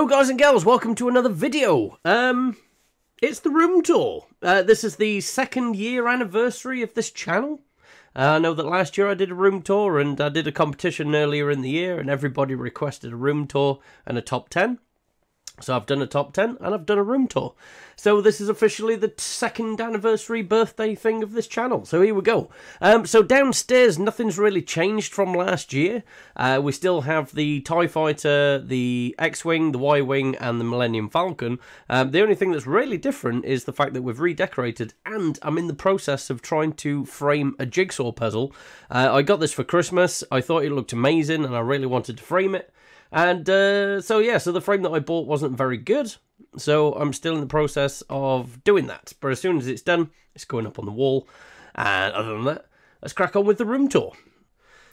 Hello guys and girls, welcome to another video. It's the room tour. This is the 2nd year anniversary of this channel. I know that last year I did a room tour and I did a competition earlier in the year and everybody requested a room tour and a top 10. So I've done a top 10 and I've done a room tour. So this is officially the 2nd anniversary birthday thing of this channel. So here we go. So downstairs, nothing's really changed from last year. We still have the TIE Fighter, the X-Wing, the Y-Wing and the Millennium Falcon. The only thing that's really different is the fact that we've redecorated and I'm in the process of trying to frame a jigsaw puzzle. I got this for Christmas. I thought it looked amazing and I really wanted to frame it. And so the frame that I bought wasn't very good, so I'm still in the process of doing that. But as soon as it's done, it's going up on the wall. And other than that, let's crack on with the room tour.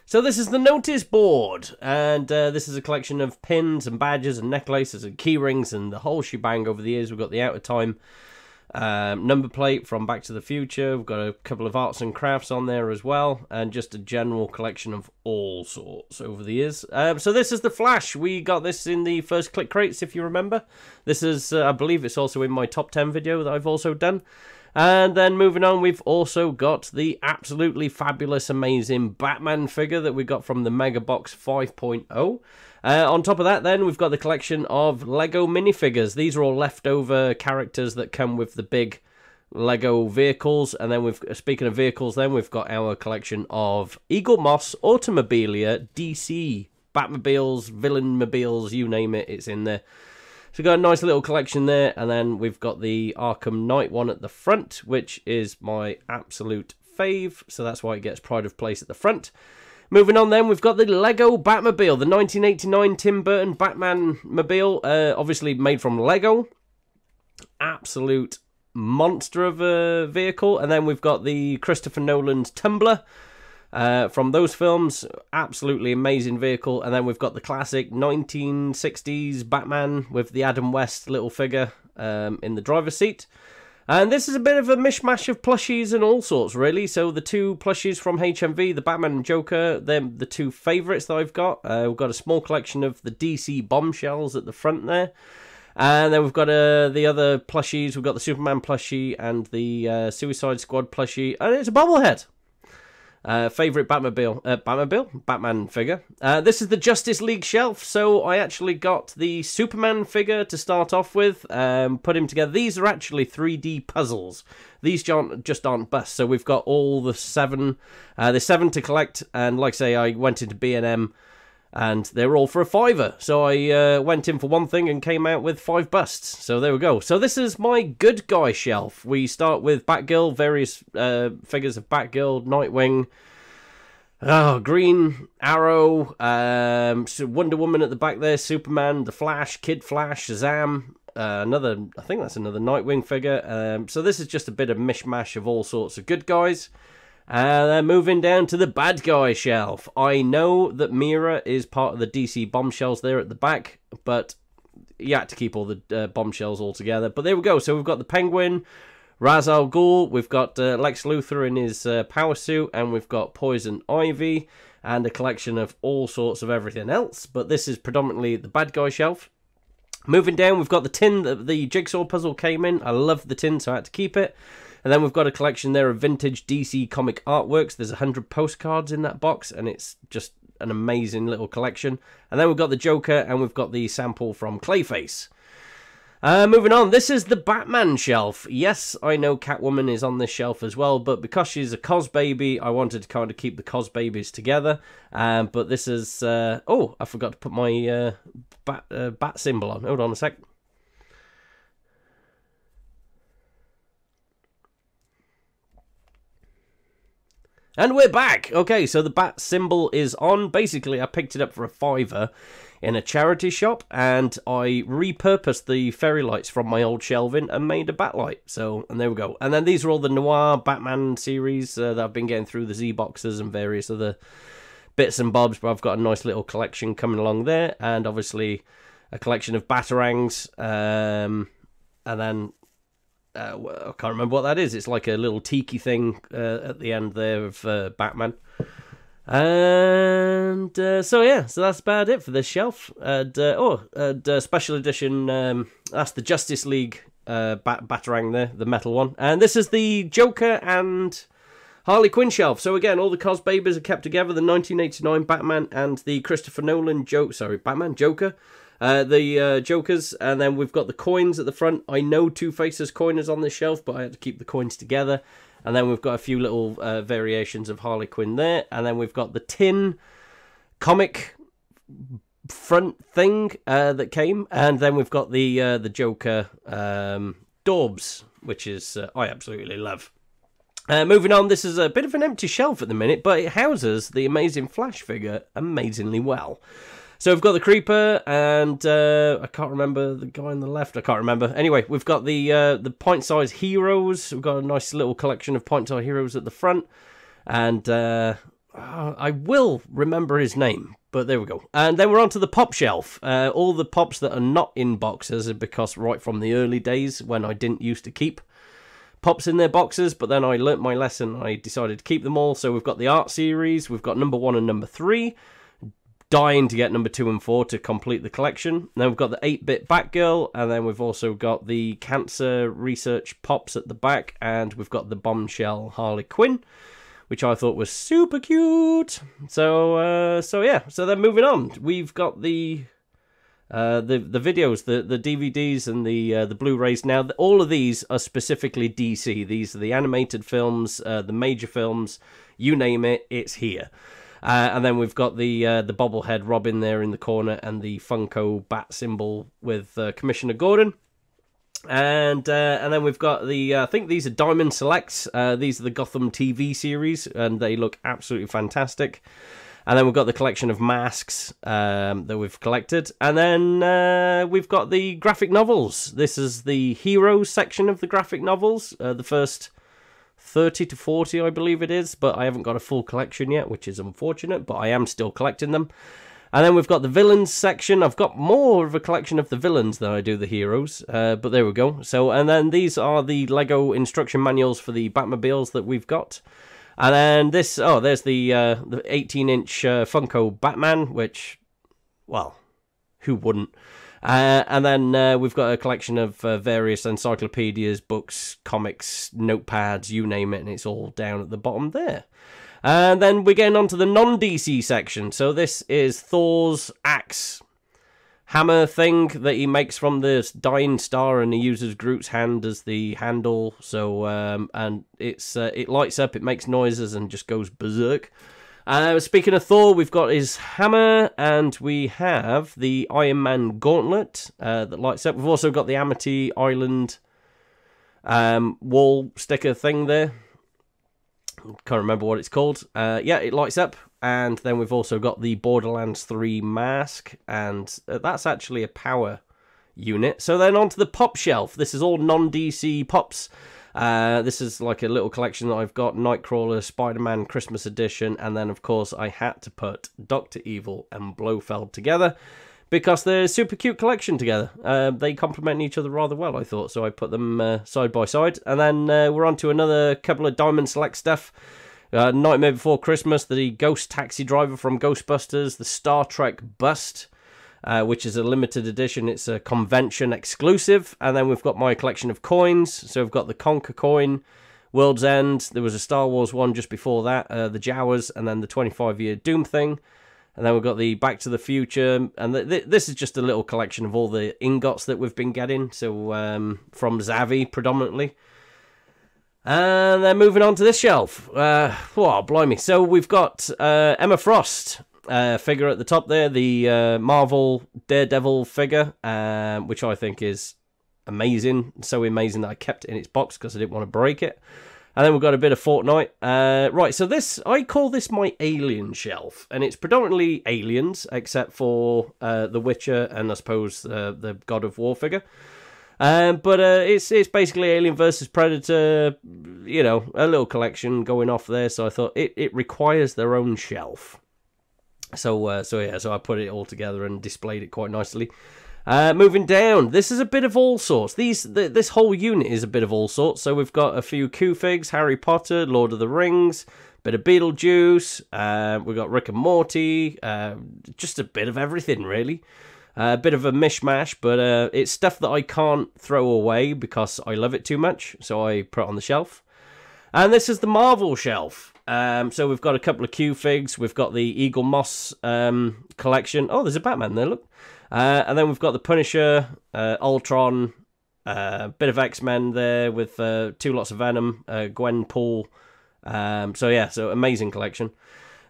So this is the notice board, and this is a collection of pins and badges and necklaces and key rings and the whole shebang over the years. We've got the Out of Time number plate from Back to the Future. We've got a couple of arts and crafts on there as well, and just a general collection of all sorts over the years. So this is the Flash. We got this in the first click crates, if you remember. This is, I believe it's also in my top 10 video that I've also done. And then moving on, we've also got the absolutely fabulous, amazing Batman figure that we got from the Mega Box 5.0. On top of that, then, we've got the collection of Lego minifigures. These are all leftover characters that come with the big Lego vehicles. And then, speaking of vehicles, then, we've got our collection of Eagle Moss Automobilia DC Batmobiles, Villainmobiles, you name it, it's in there. So we've got a nice little collection there. And then we've got the Arkham Knight one at the front, which is my absolute fave. So that's why it gets pride of place at the front. Moving on then, we've got the Lego Batmobile, the 1989 Tim Burton Batman-mobile, obviously made from Lego. Absolute monster of a vehicle. And then we've got the Christopher Nolan's Tumbler from those films. Absolutely amazing vehicle. And then we've got the classic 1960s Batman with the Adam West little figure in the driver's seat. And this is a bit of a mishmash of plushies and all sorts, really. So the two plushies from HMV, the Batman and Joker, they're the two favourites that I've got. We've got a small collection of the DC bombshells at the front there. And then we've got the other plushies. We've got the Superman plushie and the Suicide Squad plushie. And it's a bobblehead. Favourite Batman figure. This is the Justice League shelf. So I actually got the Superman figure to start off with. Put him together. These are actually 3D puzzles. These just aren't busts. So we've got all the 7. There's 7 to collect. And like I say, I went into B&M. And they were all for a £5. So I went in for one thing and came out with 5 busts. So there we go. So this is my good guy shelf. We start with Batgirl, various figures of Batgirl, Nightwing, Green Arrow, so Wonder Woman at the back there, Superman, the Flash, Kid Flash, Shazam. I think that's another Nightwing figure. So this is just a bit of mishmash of all sorts of good guys. And then moving down to the bad guy shelf. I know that Mira is part of the DC bombshells there at the back, but you had to keep all the bombshells all together. But there we go. So we've got the Penguin, Ra's al Ghul, we've got Lex Luthor in his power suit, and we've got Poison Ivy, and a collection of all sorts of everything else. But this is predominantly the bad guy shelf. Moving down, we've got the tin that the jigsaw puzzle came in. I love the tin, so I had to keep it. And then we've got a collection there of vintage DC comic artworks. There's 100 postcards in that box, and it's just an amazing little collection. And then we've got the Joker, and we've got the sample from Clayface. Moving on, this is the Batman shelf. Yes, I know Catwoman is on this shelf as well, but because she's a cos baby, I wanted to kind of keep the cos babies together. But this is... oh, I forgot to put my bat symbol on. Hold on a sec. And we're back! Okay, so the bat symbol is on. Basically, I picked it up for a £5 in a charity shop, and I repurposed the fairy lights from my old shelving and made a bat light. So, and there we go. And then these are all the Noir Batman series that I've been getting through, the Z-boxes and various other bits and bobs, but I've got a nice little collection coming along there, and obviously a collection of Batarangs, and then... I can't remember what that is. It's like a little tiki thing at the end there of Batman. And so yeah, so that's about it for this shelf. And special edition. That's the Justice League Batarang there, the metal one. And this is the Joker and Harley Quinn shelf. So again, all the cos babies are kept together. The 1989 Batman and the Christopher Nolan Joker. The Jokers, and then we've got the coins at the front. I know Two-Face's coin is on this shelf, but I had to keep the coins together. And then we've got a few little variations of Harley Quinn there. And then we've got the tin comic front thing that came. And then we've got the Joker Daubs, which is I absolutely love. Moving on, this is a bit of an empty shelf at the minute, but it houses the Amazing Flash figure amazingly well. So we've got the Creeper, and I can't remember the guy on the left. I can't remember. Anyway, we've got the point-size heroes. We've got a nice little collection of point-size heroes at the front. And I will remember his name, but there we go. And then we're on to the pop shelf. All the pops that are not in boxes are because right from the early days when I didn't used to keep pops in their boxes, but then I learnt my lesson. I decided to keep them all. So we've got the art series. We've got number 1 and number 3. Dying to get number 2 and 4 to complete the collection. And then we've got the 8-bit Batgirl, and then we've also got the cancer research pops at the back, and we've got the bombshell Harley Quinn, which I thought was super cute. So yeah. So then moving on, we've got the videos, the DVDs, and the Blu-rays. Now, all of these are specifically DC. These are the animated films, the major films, you name it, it's here. And then we've got the bobblehead Robin there in the corner, and the Funko bat symbol with Commissioner Gordon. And then we've got the, I think these are Diamond Selects. These are the Gotham TV series, and they look absolutely fantastic. And then we've got the collection of masks that we've collected. And then we've got the graphic novels. This is the Heroes section of the graphic novels, the first 30 to 40, I believe it is, but I haven't got a full collection yet, which is unfortunate, but I am still collecting them. And then we've got the villains section. I've got more of a collection of the villains than I do the heroes, but there we go. So, and then these are the Lego instruction manuals for the Batmobiles that we've got. And then this, there's the 18-inch Funko Batman, which, well, who wouldn't? And then we've got a collection of various encyclopedias, books, comics, notepads, you name it, and it's all down at the bottom there. And then we're getting on to the non-DC section. So this is Thor's axe hammer thing that he makes from the dying star, and he uses Groot's hand as the handle. So and it lights up, it makes noises, and just goes berserk. Speaking of Thor, we've got his hammer, and we have the Iron Man gauntlet that lights up. We've also got the Amity Island wall sticker thing there. Can't remember what it's called. Yeah, it lights up. And then we've also got the Borderlands 3 mask, and that's actually a power unit. So then onto the pop shelf. This is all non-DC pops. This is like a little collection that I've got. Nightcrawler, Spider-Man Christmas edition, and then of course I had to put Dr. Evil and Blofeld together because they're a super cute collection together. They complement each other rather well, I thought, so I put them side by side. And then we're on to another couple of Diamond Select stuff. Nightmare Before Christmas, the Ghost Taxi Driver from Ghostbusters, the Star Trek Bust, which is a limited edition. It's a convention exclusive. And then we've got my collection of coins. So we've got the Conquer coin, World's End. There was a Star Wars one just before that, the Jawas, and then the 25-year Doom thing. And then we've got the Back to the Future. And this is just a little collection of all the ingots that we've been getting. So from Zavi predominantly. And then moving on to this shelf. Blimey. So we've got Emma Frost figure at the top there, the Marvel Daredevil figure, which I think is amazing. So amazing that I kept it in its box because I didn't want to break it. And then we've got a bit of Fortnite. Right, so this, I call this my Alien shelf. And it's predominantly aliens, except for The Witcher and I suppose the God of War figure. But it's basically Alien versus Predator, you know, a little collection going off there. So I thought it requires their own shelf. So I put it all together and displayed it quite nicely. Moving down, this is a bit of all sorts. This whole unit is a bit of all sorts. So we've got a few Q-Figs, Harry Potter, Lord of the Rings, bit of Beetlejuice, we've got Rick and Morty, just a bit of everything, really. A bit of a mishmash, but it's stuff that I can't throw away because I love it too much, so I put it on the shelf. And this is the Marvel shelf. So we've got a couple of Q-Figs, we've got the Eagle Moss collection. Oh, there's a Batman there, look. And then we've got the Punisher, Ultron, bit of X-Men there with 2 lots of Venom, Gwenpool. So yeah, so amazing collection.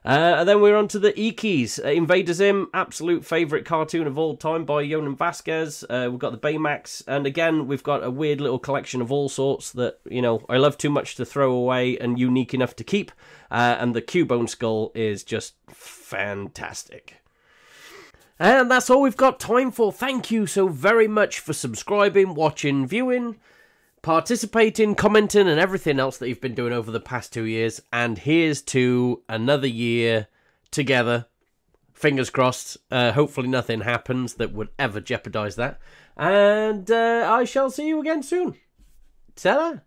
And then we're on to the Ikis. Invader Zim, absolute favourite cartoon of all time by Yonan Vasquez. We've got the Baymax. And again, we've got a weird little collection of all sorts that, you know, I love too much to throw away and unique enough to keep. And the Cubone skull is just fantastic. And that's all we've got time for. Thank you so very much for subscribing, watching, viewing, participating, commenting, and everything else that you've been doing over the past 2 years. And here's to another year together. Fingers crossed. Hopefully nothing happens that would ever jeopardize that. And I shall see you again soon. Ta-da!